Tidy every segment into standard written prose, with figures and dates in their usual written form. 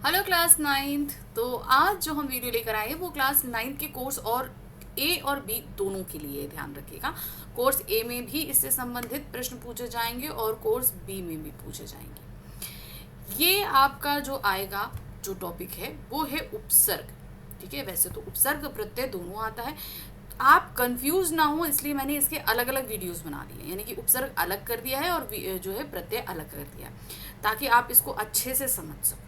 Hello class ninth. तो आज जो हम वीडियो लेकर आए हैं वो क्लास नाइन्थ के कोर्स और ए और बी दोनों के लिए ध्यान रखिएगा। कोर्स ए में भी इससे संबंधित प्रश्न पूछे जाएंगे और कोर्स बी में भी पूछे जाएंगे। ये आपका जो आएगा जो टॉपिक है वो है उपसर्ग। ठीक है, वैसे तो उपसर्ग प्रत्यय दोनों आता है, आप कंफ्यूज ना हो इसलिए मैंने इसके अलग अलग वीडियोस बना दिए, यानी कि उपसर्ग अलग कर दिया है और जो है प्रत्यय अलग कर दिया है, ताकि आप इसको अच्छे से समझ सको,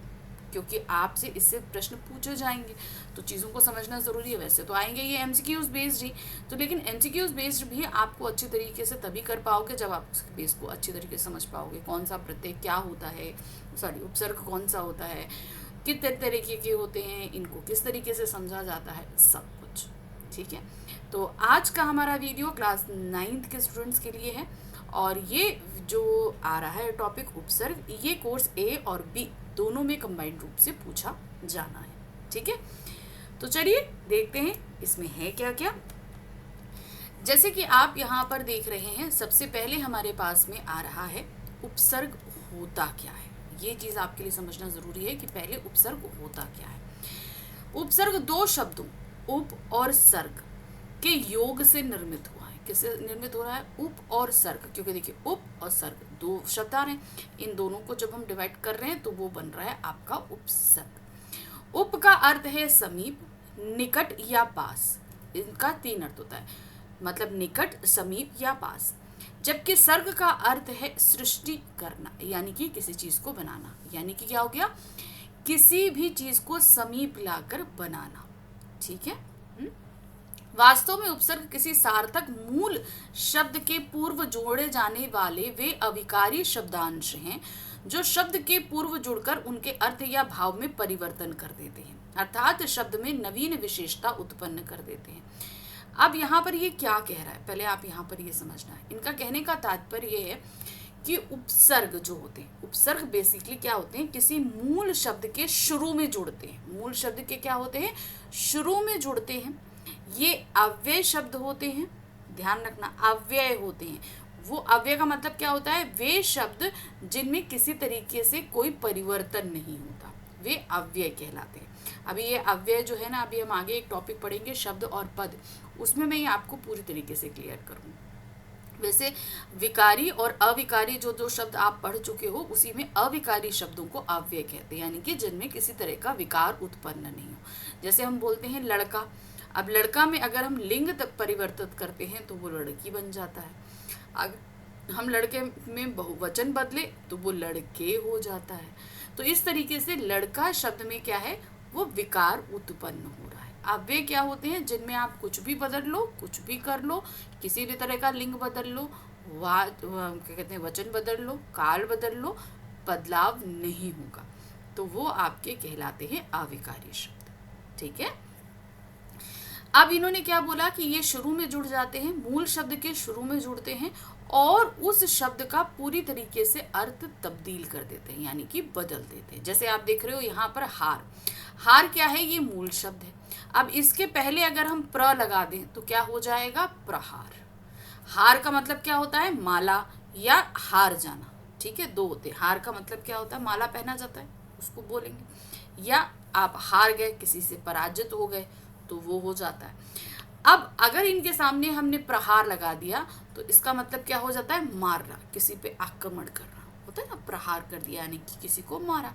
क्योंकि आपसे इससे प्रश्न पूछे जाएंगे तो चीज़ों को समझना ज़रूरी है। वैसे तो आएंगे ये एमसीक्यूज बेस्ड ही, तो लेकिन एमसीक्यूज बेस्ड भी आपको अच्छी तरीके से तभी कर पाओगे जब आप उसके बेस को अच्छी तरीके से समझ पाओगे। कौन सा प्रत्यय क्या होता है, उपसर्ग कौन सा होता है, कितने तरीके के होते हैं, इनको किस तरीके से समझा जाता है, सब कुछ। ठीक है, तो आज का हमारा वीडियो क्लास नाइन्थ के स्टूडेंट्स के लिए है और ये जो आ रहा है टॉपिक उपसर्ग, ये कोर्स ए और बी दोनों में कंबाइंड रूप से पूछा जाना है। ठीक है, तो चलिए देखते हैं इसमें है क्या क्या। जैसे कि आप यहाँ पर देख रहे हैं, सबसे पहले हमारे पास में आ रहा है उपसर्ग होता क्या है। ये चीज़ आपके लिए समझना ज़रूरी है कि पहले उपसर्ग होता क्या है। उपसर्ग दो शब्दों उप और सर्ग के योग से निर्मित हुआ है। किससे निर्मित हो रहा है? उप और सर्ग, क्योंकि देखिए उप और सर्ग दो शब्द आ रहे हैं, इन दोनों को जब हम डिवाइड कर रहे हैं तो वो बन रहा है आपका उपसर्ग। उप का अर्थ है समीप, निकट या पास। इनका तीन अर्थ होता है, मतलब निकट, समीप या पास। जबकि सर्ग का अर्थ है सृष्टि करना, यानी कि किसी चीज को बनाना, यानी कि क्या हो गया, किसी भी चीज को समीप लाकर बनाना। ठीक है, वास्तव में उपसर्ग किसी सार्थक मूल शब्द के पूर्व जोड़े जाने वाले वे अविकारी शब्दांश हैं जो शब्द के पूर्व जुड़कर उनके अर्थ या भाव में परिवर्तन कर देते हैं, अर्थात शब्द में नवीन विशेषता उत्पन्न कर देते हैं। अब यहाँ पर ये क्या कह रहा है, पहले आप यहाँ पर ये समझना है। इनका कहने का तात्पर्य ये है कि उपसर्ग जो होते हैं, उपसर्ग बेसिकली क्या होते हैं, किसी मूल शब्द के शुरू में जुड़ते हैं। मूल शब्द के क्या होते हैं? शुरू में जुड़ते हैं। ये अव्यय शब्द होते हैं, ध्यान रखना, अव्यय होते हैं। वो अव्यय का मतलब क्या होता है? वे शब्द जिनमें किसी तरीके से कोई परिवर्तन नहीं होता, वे अव्यय कहलाते हैं। अभी ये अव्यय जो है ना, अभी हम आगे एक टॉपिक पढ़ेंगे शब्द और पद, उसमें मैं ये आपको पूरी तरीके से क्लियर करूँ। वैसे विकारी और अविकारी जो जो शब्द आप पढ़ चुके हो, उसी में अविकारी शब्दों को अव्यय कहते हैं, यानी कि जिनमें किसी तरह का विकार उत्पन्न नहीं हो। जैसे हम बोलते हैं लड़का, अब लड़का में अगर हम लिंग परिवर्तित करते हैं तो वो लड़की बन जाता है। अगर हम लड़के में बहुवचन बदले तो वो लड़के हो जाता है। तो इस तरीके से लड़का शब्द में क्या है, वो विकार उत्पन्न हो रहा है। अव्यय क्या होते हैं? जिनमें आप कुछ भी बदल लो, कुछ भी कर लो, किसी भी तरह का लिंग बदल लो, क्या कहते हैं, वचन बदल लो, काल बदल लो, बदलाव नहीं होगा, तो वो आपके कहलाते हैं अविकारी शब्द। ठीक है, अब इन्होंने क्या बोला कि ये शुरू में जुड़ जाते हैं, मूल शब्द के शुरू में जुड़ते हैं और उस शब्द का पूरी तरीके से अर्थ तब्दील कर देते हैं, यानी कि बदल देते हैं। जैसे आप देख रहे हो यहाँ पर हार, हार क्या है? ये मूल शब्द है। अब इसके पहले अगर हम प्र लगा दें तो क्या हो जाएगा? प्रहार। हार का मतलब क्या होता है? माला या हार जाना। ठीक है, दो होते हैं। हार का मतलब क्या होता है? माला पहना जाता है, उसको बोलेंगे। या आप हार गए, किसी से पराजित हो गए, तो वो हो जाता है। अब अगर इनके सामने हमने प्रहार लगा दिया तो इसका मतलब क्या हो जाता है? मारना, किसी पे आक्रमण करना होता है ना, प्रहार कर दिया यानी कि किसी को मारा।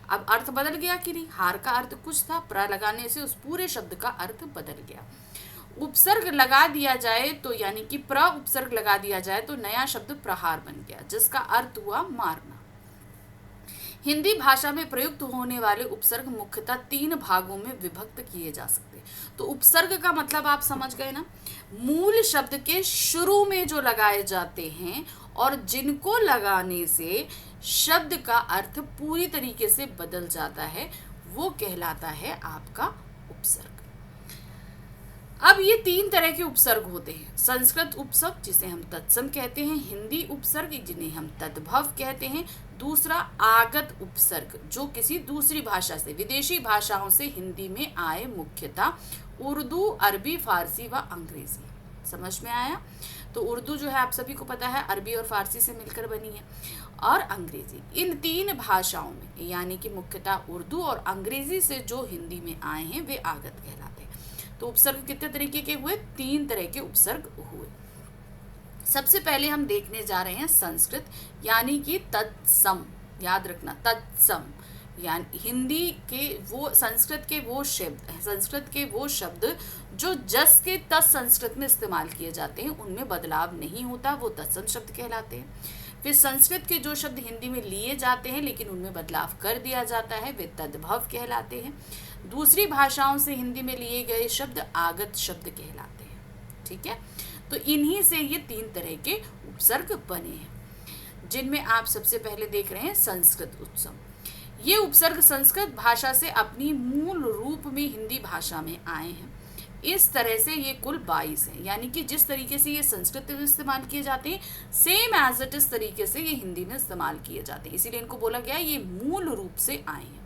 अब अर्थ बदल गया कि नहीं? हार का अर्थ कुछ था, प्र लगाने से उस पूरे शब्द का अर्थ बदल गया। उपसर्ग लगा दिया जाए तो, यानी कि प्र उपसर्ग लगा दिया जाए तो नया शब्द प्रहार बन गया, जिसका अर्थ हुआ मारना। हिंदी भाषा में प्रयुक्त होने वाले उपसर्ग मुख्यतः तीन भागों में विभक्त किए जा सकते हैं। तो उपसर्ग का मतलब आप समझ गए ना, मूल शब्द के शुरू में जो लगाए जाते हैं और जिनको लगाने से शब्द का अर्थ पूरी तरीके से बदल जाता है, वो कहलाता है आपका उपसर्ग। अब ये तीन तरह के उपसर्ग होते हैं। संस्कृत उपसर्ग जिसे हम तत्सम कहते हैं, हिंदी उपसर्ग जिन्हें हम तद्भव कहते हैं, दूसरा आगत उपसर्ग जो किसी दूसरी भाषा से, विदेशी भाषाओं से हिंदी में आए, मुख्यतः उर्दू, अरबी, फारसी व अंग्रेजी। समझ में आया? तो उर्दू जो है आप सभी को पता है अरबी और फारसी से मिलकर बनी है, और अंग्रेजी। इन 3 भाषाओं में यानी कि मुख्यतः उर्दू और अंग्रेजी से जो हिंदी में आए हैं वे आगत कहलाते हैं। तो उपसर्ग कितने तरीके के हुए? 3 तरह के उपसर्ग हुए। सबसे पहले हम देखने जा रहे हैं संस्कृत यानी कि तत्सम। याद रखना, तत्सम यानी हिंदी के वो, संस्कृत के वो शब्द जो जस के तस संस्कृत में इस्तेमाल किए जाते हैं उनमें बदलाव नहीं होता, वो तत्सम शब्द कहलाते हैं। फिर संस्कृत के जो शब्द हिंदी में लिए जाते हैं लेकिन उनमें बदलाव कर दिया जाता है वे तद्भव कहलाते हैं। दूसरी भाषाओं से हिंदी में लिए गए शब्द आगत शब्द कहलाते हैं। ठीक है, तो इन्हीं से ये 3 तरह के उपसर्ग बने हैं, जिनमें आप सबसे पहले देख रहे हैं संस्कृत उपसर्ग। ये उपसर्ग संस्कृत भाषा से अपनी मूल रूप में हिंदी भाषा में आए हैं। इस तरह से ये कुल 22 हैं, यानी कि जिस तरीके से ये संस्कृत में इस्तेमाल किए जाते हैं सेम एज इट इस तरीके से ये हिंदी में इस्तेमाल किए जाते हैं, इसीलिए इनको बोला गया ये मूल रूप से आए हैं।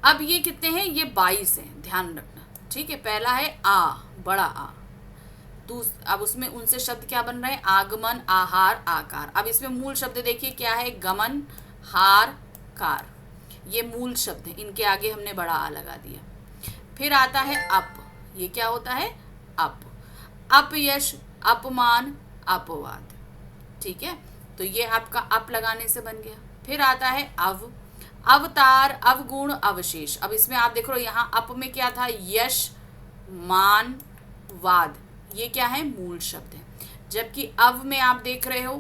अब ये कितने हैं? ये 22 हैं, ध्यान रखना। ठीक है, पहला है आ, बड़ा आ। अब उसमें उनसे शब्द क्या बन रहे हैं? आगमन, आहार, आकार। अब इसमें मूल शब्द देखिए क्या है? गमन, हार, कार। ये मूल शब्द है, इनके आगे हमने बड़ा आ लगा दिया। फिर आता है अप। ये क्या होता है? अप। अपयश, अपमान, अपवाद। ठीक है, तो ये आपका अप लगाने से बन गया। फिर आता है अव, अवतार, अवगुण, अवशेष। अब इसमें आप देख रहे हो यहाँ अप में क्या था? यश, मान, वाद। ये क्या है? मूल शब्द है। जबकि अव में आप देख रहे हो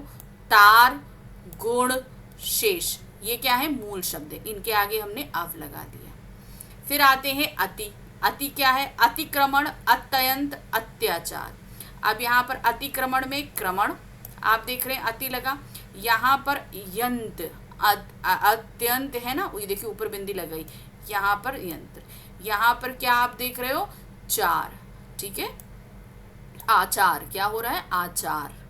तार, गुण, शेष। ये क्या है? मूल शब्द है, इनके आगे हमने अव लगा दिया। फिर आते हैं अति। अति क्या है? अतिक्रमण, अत्यंत, अत्याचार। अब यहाँ पर अतिक्रमण में क्रमण आप देख रहे हैं, अति लगा। यहाँ पर यंत, अत्यंत है ना, ये देखिए ऊपर बिंदी लगाई, यहाँ पर यंत्र। यहाँ पर क्या आप देख रहे हो? चार। ठीक है, आचार। क्या हो रहा है? आचार।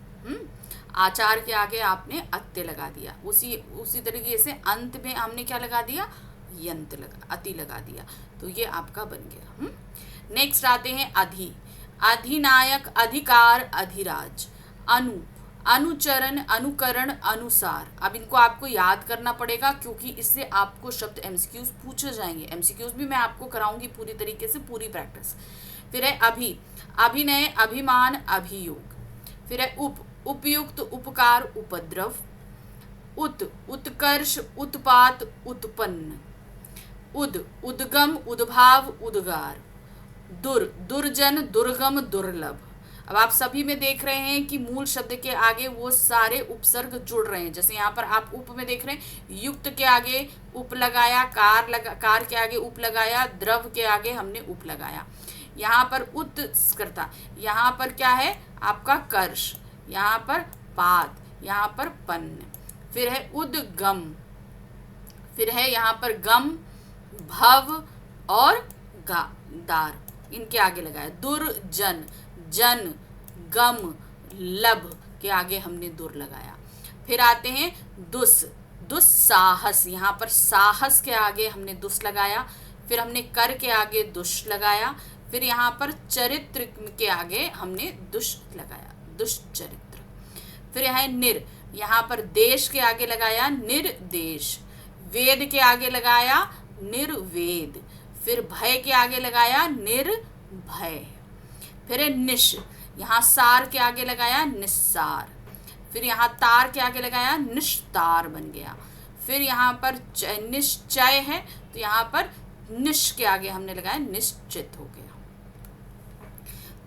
आचार के आगे आपने अत्य लगा दिया। उसी तरीके से अंत में हमने क्या लगा दिया? यंत लगा, अति लगा दिया। तो ये आपका बन गया। नेक्स्ट आते हैं अधि। अधिनायक, अधिकार, अधिराज। अनु, अनुचरण, अनुकरण, अनुसार। अब इनको आपको याद करना पड़ेगा क्योंकि इससे आपको शब्द एमसीक्यूज पूछे जाएंगे। एमसीक्यूज भी मैं आपको कराऊंगी पूरी तरीके से, पूरी प्रैक्टिस। फिर है अभि, अभिनय, अभिमान, अभियोग। फिर है उप, उपयुक्त, उपकार, उपद्रव। उत, उत्कर्ष, उत्पात, उत्पन्न। उद, उद्गम, उद्भाव, उद्गार। दुर, दुर्जन, दुर्गम, दुर्लभ। अब आप सभी में देख रहे हैं कि मूल शब्द के आगे वो सारे उपसर्ग जुड़ रहे हैं। जैसे यहाँ पर आप उप में देख रहे हैं, युक्त के आगे उप लगाया, कार के आगे उप लगाया, द्रव के आगे हमने उप लगाया। यहाँ पर उत्कर्ता, यहाँ पर क्या है आपका कर्ष, यहाँ पर पात, यहाँ पर पन्न। फिर है उद्गम, फिर है यहाँ पर गम, भव और दार, इनके आगे लगाया। दुर्जन, जन, गम, लब के आगे हमने दुर लगाया। फिर आते हैं दुस, दुस्साहस, यहाँ पर साहस के आगे हमने दुस लगाया। फिर हमने कर के आगे दुष लगाया। फिर यहाँ पर चरित्र के आगे हमने दुष लगाया, दुष्चरित्र। फिर है निर, यहाँ पर देश के आगे लगाया निर्देश। वेद के आगे लगाया निर्वेद। फिर भय के आगे लगाया निर्भय। फिर है निश, यहाँ सार के आगे लगाया निस्सार। फिर यहाँ तार के आगे लगाया निस्तार बन गया। फिर यहाँ पर निश्चय है तो यहाँ पर निश के आगे हमने लगाया निश्चित हो गया।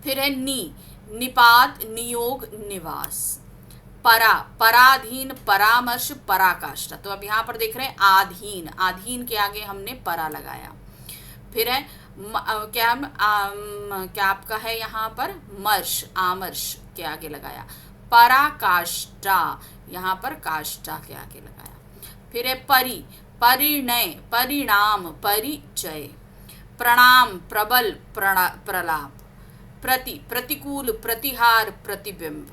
फिर है नी, निपात, नियोग, निवास। परा, पराधीन, परामर्श, पराकाष्ठा। तो अब यहाँ पर देख रहे हैं आधीन, आधीन के आगे हमने परा लगाया। फिर है क्या आपका है यहाँ पर मर्श, आमर्श के आगे लगाया। पराकाष्ठा, यहाँ पर काष्ठा के आगे लगाया। फिर है परि, परिणय, परिणाम, परिचय। प्रणाम, प्रबल, प्रलाप। प्रति, प्रतिकूल, प्रतिहार, प्रतिबिंब।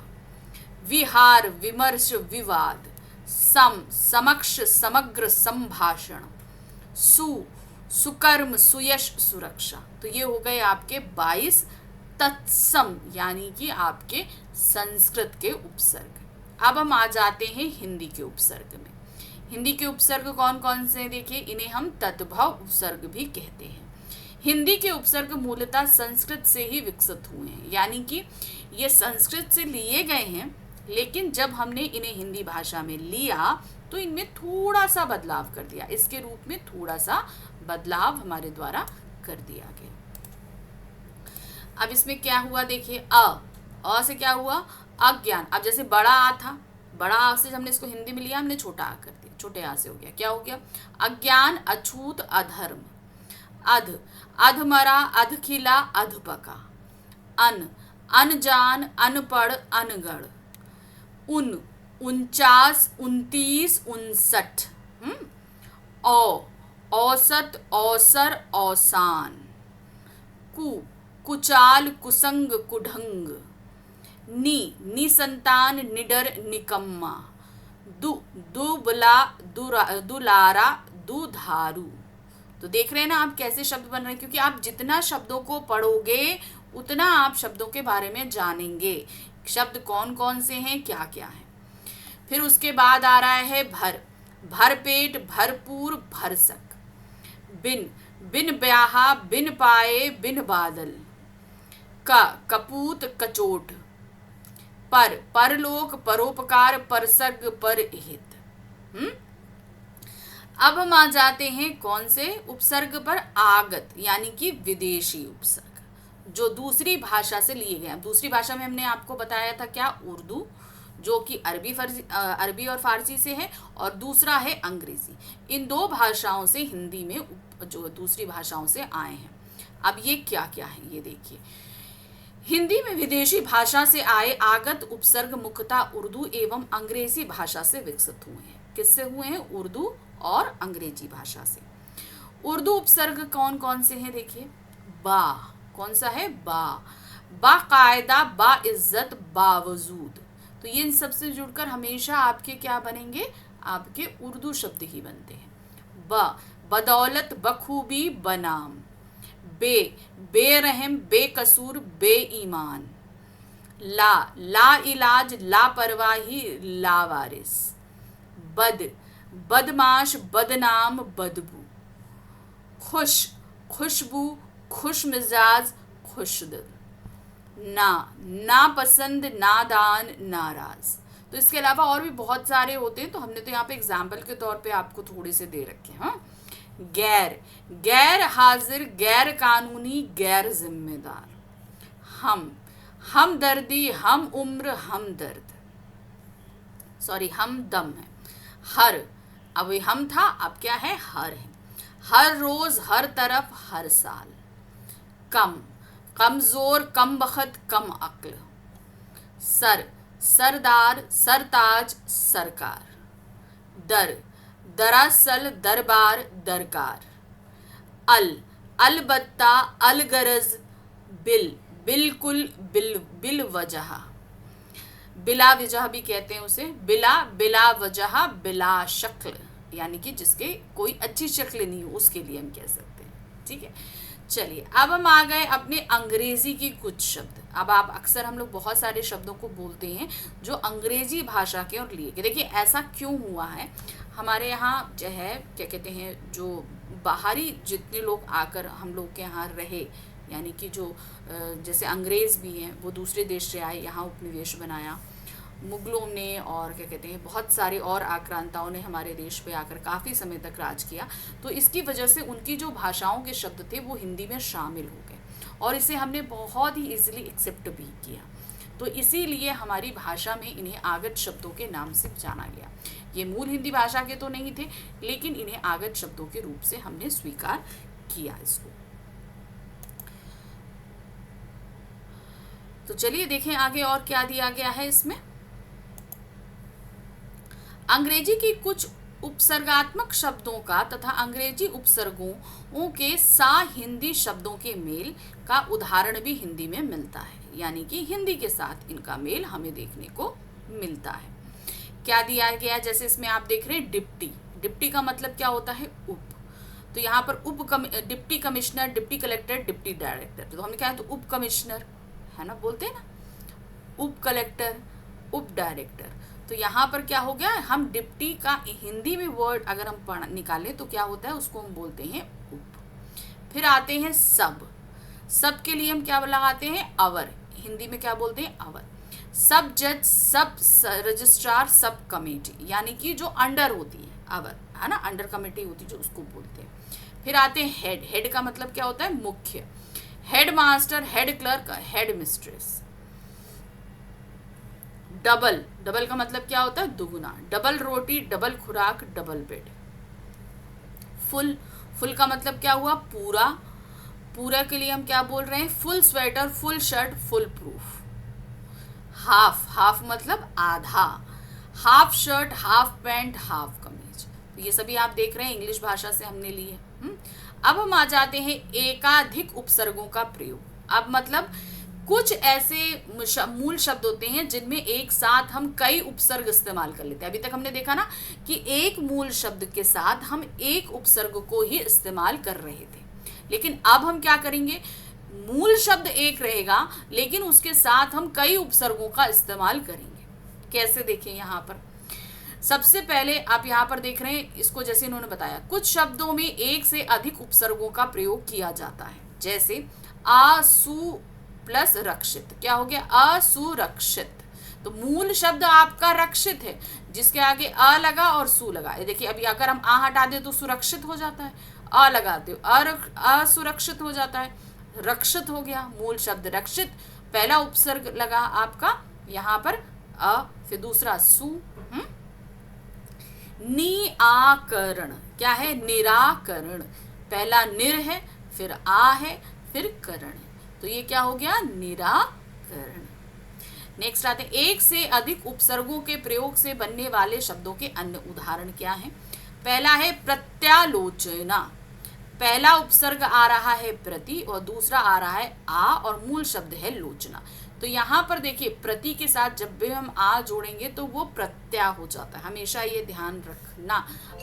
विहार, विमर्श, विवाद। सम, समक्ष, समग्र, संभाषण। सु, सुकर्म, सुयश, सुरक्षा। तो ये हो गए आपके 22 तत्सम यानी कि आपके संस्कृत के उपसर्ग। अब हम आ जाते हैं हिंदी के उपसर्ग में। हिंदी के उपसर्ग कौन कौन से हैं देखिए, इन्हें हम तद्भव उपसर्ग भी कहते हैं। हिंदी के उपसर्ग मूलतः संस्कृत से ही विकसित हुए हैं, यानी कि ये संस्कृत से लिए गए हैं, लेकिन जब हमने इन्हें हिंदी भाषा में लिया तो इनमें थोड़ा सा बदलाव कर दिया, इसके रूप में थोड़ा सा बदलाव हमारे द्वारा कर दिया गया। अब इसमें क्या हुआ देखिए, अ से क्या हुआ, अज्ञान। अब जैसे बड़ा आ था, बड़ा आ से हमने इसको हिंदी में लिया, हमने छोटा आ कर दिया, छोटे आ से हो गया, क्या हो गया, अज्ञान, अछूत, अधर्म। अध, अधमरा, अधखिला, अधपका। अन, अनजान, अनपढ़, अनगढ़। उन, 49, 29, 59। औसत, औसर, औसान। कु, कुचाल, कुसंग, कुढंग। नि, निसंतान, निडर, निकम्मा। दु, दुबला, दुलारा, दुधारू। तो देख रहे हैं ना आप कैसे शब्द बन रहे हैं, क्योंकि आप जितना शब्दों को पढ़ोगे उतना आप शब्दों के बारे में जानेंगे, शब्द कौन कौन से हैं, क्या क्या है। फिर उसके बाद आ रहा है भर, भरपेट, भरपूर, भरसक। बिन, बिन ब्याहा, बिन पाए, बिन बादल। क, कपूत, कचोट। पर, परलोक, परोपकार, परसर्ग, परहित। अब हम आ जाते हैं कौन से उपसर्ग पर, आगत यानी कि विदेशी उपसर्ग, जो दूसरी भाषा से लिए गए। दूसरी भाषा में हमने आपको बताया था क्या, उर्दू, जो कि अरबी और फारसी से है, और दूसरा है अंग्रेजी। इन दो भाषाओं से हिंदी में जो दूसरी भाषाओं से आए हैं। अब ये क्या क्या है ये देखिए, हिंदी में विदेशी भाषा से आए आगत उपसर्ग मुख्यतः उर्दू एवं अंग्रेजी भाषा से विकसित हुए हैं। किससे हुए हैं, उर्दू और अंग्रेजी भाषा से। उर्दू उपसर्ग कौन कौन से हैं देखिए, बा, कौन सा है, बा, बाकायदा, बाइज्जत, बावजूद। तो ये इन सबसे जुड़कर हमेशा आपके क्या बनेंगे, आपके उर्दू शब्द ही बनते हैं। ब, बदौलत, बखूबी, बनाम। बे, बेरहम, बेकसूर, बेईमान। ला, ला इलाज, लापरवाही, लावारिस। बद, बदमाश, बदनाम, बदबू। खुश, खुशबू, खुश मिजाज, खुशदिल। ना, नापसंद, नादान, नाराज। तो इसके अलावा और भी बहुत सारे होते हैं, तो हमने तो यहाँ पे एग्जाम्पल के तौर पे आपको थोड़े से दे रखे हैं। हाँ, गैर, गैर हाजिर, गैर कानूनी, गैर जिम्मेदार। हम दर्दी, हम उम्र, हम दर्द, सॉरी हम दम है। हर, अब ये हम था, अब क्या है, हर है। हर रोज, हर तरफ, हर साल। कम, कमजोर, कम बखत, कम अक्ल। सर, सरदार, सरताज, सरकार। दर, दरअसल, दरबार, दरकार। अल, अलबत्ता, अलगरज, बिल, बिल्कुल, बिल वजह। बिला वजह भी कहते हैं उसे, बिला वजह, बिला शक्ल, यानी कि जिसके कोई अच्छी शक्ल नहीं हो उसके लिए हम कह सकते हैं। ठीक है, चलिए अब हम आ गए अपने अंग्रेजी की कुछ शब्द। अब आप अक्सर हम लोग बहुत सारे शब्दों को बोलते हैं जो अंग्रेजी भाषा के और लिए। देखिए ऐसा क्यों हुआ है, हमारे यहाँ जो है क्या कहते हैं, जो बाहरी जितने लोग आकर हम लोग के यहाँ रहे, यानी कि जो जैसे अंग्रेज़ भी हैं, वो दूसरे देश से आए, यहाँ उपनिवेश बनाया। मुगलों ने और क्या कहते हैं बहुत सारे और आक्रांताओं ने हमारे देश पे आकर काफ़ी समय तक राज किया, तो इसकी वजह से उनकी जो भाषाओं के शब्द थे वो हिंदी में शामिल हो गए और इसे हमने बहुत ही इजीली एक्सेप्ट भी किया। तो इसीलिए हमारी भाषा में इन्हें आगत शब्दों के नाम से जाना गया। ये मूल हिंदी भाषा के तो नहीं थे, लेकिन इन्हें आगत शब्दों के रूप से हमने स्वीकार किया इसको। तो चलिए देखें आगे और क्या दिया गया है इसमें। अंग्रेजी की कुछ उपसर्गात्मक शब्दों का तथा अंग्रेजी उपसर्गों के सा हिंदी शब्दों के मेल का उदाहरण भी हिंदी में मिलता है, यानी कि हिंदी के साथ इनका मेल हमें देखने को मिलता है। क्या दिया गया, जैसे इसमें आप देख रहे हैं डिप्टी। डिप्टी का मतलब क्या होता है, उप। तो यहाँ पर deputy commissioner, deputy collector, deputy director. तो हमने क्या है, तो उप कमिश्नर, है ना, बोलते हैं ना, उप कलेक्टर, उप डायरेक्टर। तो यहाँ पर क्या हो गया, हम डिप्टी का हिंदी में वर्ड अगर हम निकालें तो क्या होता है, उसको हम बोलते हैं उप। फिर आते हैं सब। सब के लिए हम क्या लगाते हैं, अवर। हिंदी में क्या बोलते हैं, अवर। सब जज, सब रजिस्ट्रार, सब कमेटी, यानी कि जो अंडर होती है, अवर, है ना, अंडर कमेटी होती है जो, उसको बोलते हैं। फिर आते हैं हेड। हेड का मतलब क्या होता है, मुख्य। Head master, head clerk, head mistress. Double, double का मतलब क्या होता है, दुगुना। डबल रोटी, डबल खुराक, डबल बेड। फुल, फुल का मतलब क्या हुआ, पूरा। पूरा के लिए हम क्या बोल रहे हैं, full sweater, full shirt, full proof. Half, half मतलब आधा। Half shirt, half pant, half कमीज। तो ये सभी आप देख रहे हैं इंग्लिश भाषा से हमने लिए। अब हम आ जाते हैं एकाधिक उपसर्गों का प्रयोग। अब मतलब कुछ ऐसे मूल शब्द होते हैं जिनमें एक साथ हम कई उपसर्ग इस्तेमाल कर लेते हैं। अभी तक हमने देखा ना कि एक मूल शब्द के साथ हम एक उपसर्ग को ही इस्तेमाल कर रहे थे, लेकिन अब हम क्या करेंगे, मूल शब्द एक रहेगा लेकिन उसके साथ हम कई उपसर्गों का इस्तेमाल करेंगे। कैसे, देखें यहाँ पर सबसे पहले आप यहाँ पर देख रहे हैं इसको, जैसे इन्होंने बताया कुछ शब्दों में एक से अधिक उपसर्गों का प्रयोग किया जाता है। जैसे आसु प्लस रक्षित, क्या हो गया, असुरक्षित। तो मूल शब्द आपका रक्षित है, जिसके आगे अ लगा और सु लगा। ये देखिए, अभी अगर हम आ हटा दे तो सुरक्षित हो जाता है, अ लगाते हो असुरक्षित हो जाता है, रक्षित हो गया। मूल शब्द रक्षित, पहला उपसर्ग लगा आपका यहाँ पर अ, फिर दूसरा सु। निराकरण, क्या है, निराकरण। पहला निर है, फिर आ है, फिर करण है, तो ये क्या हो गया, निराकरण। नेक्स्ट आते हैं, एक से अधिक उपसर्गों के प्रयोग से बनने वाले शब्दों के अन्य उदाहरण क्या हैं। पहला है प्रत्यालोचना। पहला उपसर्ग आ रहा है प्रति और दूसरा आ रहा है आ और मूल शब्द है लोचना। तो यहाँ पर देखिए, प्रति के साथ जब भी हम आ जोड़ेंगे तो वो प्रत्यय हो जाता है, हमेशा ये ध्यान रखना।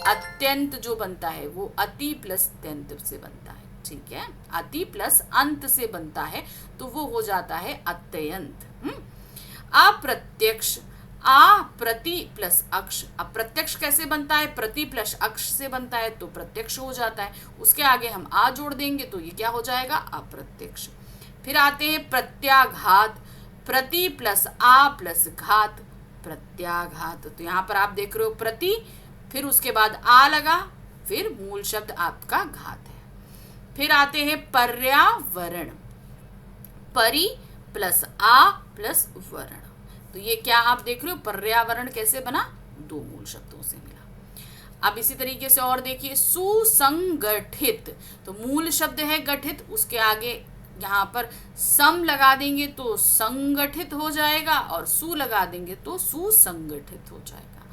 अत्यंत जो बनता है वो अति प्लस त्यंत से बनता है, ठीक है, अति प्लस अंत से बनता है तो वो हो जाता है अत्यंत। अप्रत्यक्ष, आ प्रति प्लस अक्ष। अप्रत्यक्ष कैसे बनता है, प्रति प्लस अक्ष से बनता है तो प्रत्यक्ष हो जाता है, उसके आगे हम आ जोड़ देंगे तो ये क्या हो जाएगा, अप्रत्यक्ष। फिर आते हैं प्रत्याघात। प्रति प्लस आ प्लस घात, प्रत्याघात। तो यहाँ पर आप देख रहे हो प्रति, फिर उसके बाद आ लगा, फिर मूल शब्द आपका घात है। फिर आते हैं पर्यावरण। परि प्लस आ प्लस वर्ण, तो ये क्या आप देख रहे हो, पर्यावरण कैसे बना, दो मूल शब्दों से मिला। अब इसी तरीके से और देखिए, सुसंगठित। तो मूल शब्द है गठित, उसके आगे यहाँ पर सम लगा देंगे तो संगठित हो जाएगा और सु लगा देंगे तो सुसंगठित हो जाएगा।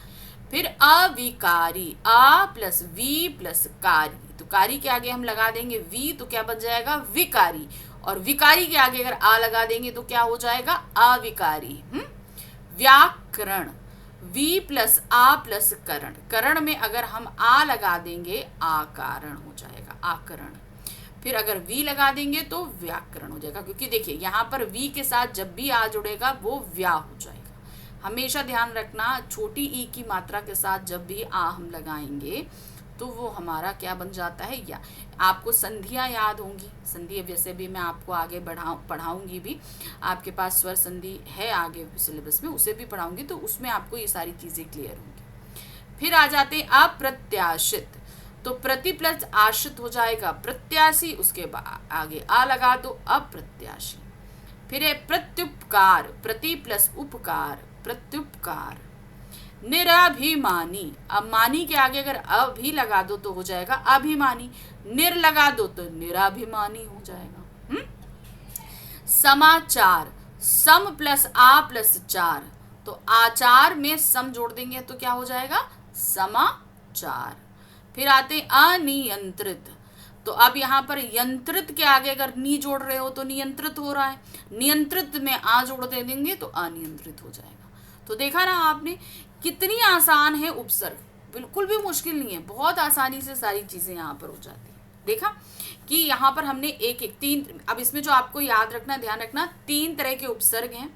फिर अविकारी, आ प्लस वी प्लस कारी। तो कारी के आगे हम लगा देंगे वी तो क्या बन जाएगा, विकारी, और विकारी के आगे अगर आ लगा देंगे तो क्या हो जाएगा, अविकारी। व्याकरण, वी प्लस आ प्लस करण। करण में अगर हम आ लगा देंगे आकारण हो जाएगा, आकरण। फिर अगर वी लगा देंगे तो व्याकरण हो जाएगा, क्योंकि देखिए यहाँ पर वी के साथ जब भी आ जुड़ेगा वो व्या हो जाएगा। हमेशा ध्यान रखना, छोटी ई की मात्रा के साथ जब भी आ हम लगाएंगे तो वो हमारा क्या बन जाता है, या। आपको संधियाँ याद होंगी, संधि वैसे भी मैं आपको आगे पढ़ाऊंगी भी, आपके पास स्वर संधि है आगे सिलेबस में, उसे भी पढ़ाऊंगी, तो उसमें आपको ये सारी चीज़ें क्लियर होंगी। फिर आ जाते हैं अप्रत्याशित। तो प्रति प्लस आश्रित हो जाएगा प्रत्याशी, उसके आगे आ लगा दो अप्रत्याशी। फिर है प्रत्युपकार। प्रति प्लस उपकार, प्रत्युपकार। निराभिमानी। अब मानी के आगे अगर अभी लगा दो तो हो जाएगा अभिमानी, निर लगा दो तो निराभिमानी हो जाएगा। समाचार। सम प्लस आ प्लस चार, तो आचार में सम जोड़ देंगे तो क्या हो जाएगा, समाचार। फिर आते अनियंत्रित। तो अब यहाँ पर यंत्रित के आगे अगर नी जोड़ रहे हो तो नियंत्रित हो रहा है, नियंत्रित में आ जोड़ दे देंगे तो अनियंत्रित हो जाएगा। तो देखा ना आपने कितनी आसान है उपसर्ग, बिल्कुल भी मुश्किल नहीं है, बहुत आसानी से सारी चीजें यहाँ पर हो जाती है। देखा कि यहाँ पर हमने एक एक तीन, अब इसमें जो आपको याद रखना, ध्यान रखना, 3 तरह के उपसर्ग हैं।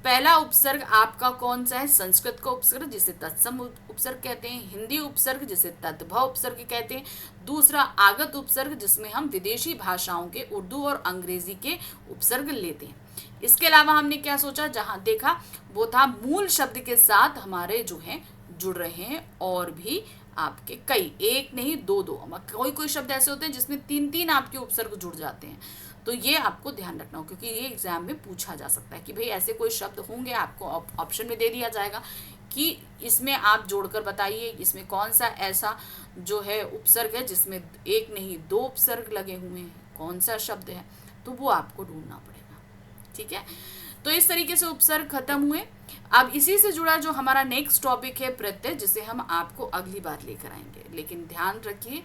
पहला उपसर्ग आपका कौन सा है? संस्कृत का उपसर्ग जिसे तत्सम उपसर्ग कहते हैं, हिंदी उपसर्ग जिसे तद्भव उपसर्ग कहते हैं, दूसरा आगत उपसर्ग जिसमें हम विदेशी भाषाओं के उर्दू और अंग्रेजी के उपसर्ग लेते हैं। इसके अलावा हमने क्या सोचा, जहां देखा वो था मूल शब्द के साथ हमारे जो है जुड़ रहे हैं और भी आपके कई, एक नहीं दो दो, कोई कोई शब्द ऐसे होते हैं जिसमें 3 आपके उपसर्ग जुड़ जाते हैं। तो ये आपको ध्यान रखना हो, क्योंकि ये एग्जाम में पूछा जा सकता है कि भाई ऐसे कोई शब्द होंगे, आपको ऑप्शन में दे दिया जाएगा कि इसमें आप जोड़कर बताइए इसमें कौन सा ऐसा जो है उपसर्ग है जिसमें एक नहीं 2 उपसर्ग लगे हुए हैं, कौन सा शब्द है, तो वो आपको ढूंढना पड़ेगा। ठीक है, तो इस तरीके से उपसर्ग खत्म हुए। अब इसी से जुड़ा जो हमारा नेक्स्ट टॉपिक है प्रत्यय, जिसे हम आपको अगली बार लेकर आएंगे। लेकिन ध्यान रखिए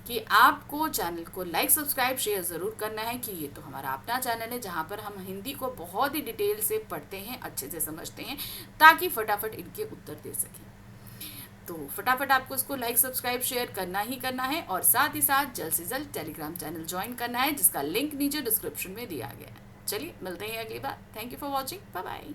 कि आपको चैनल को लाइक सब्सक्राइब शेयर ज़रूर करना है, कि ये तो हमारा अपना चैनल है जहाँ पर हम हिंदी को बहुत ही डिटेल से पढ़ते हैं, अच्छे से समझते हैं, ताकि फटाफट इनके उत्तर दे सकें। तो फटाफट आपको इसको लाइक सब्सक्राइब शेयर करना ही करना है, और साथ ही साथ जल्द से जल्द टेलीग्राम चैनल ज्वाइन करना है, जिसका लिंक नीचे डिस्क्रिप्शन में दिया गया है। चलिए मिलते हैं अगली बार। Thank you for watching, bye bye.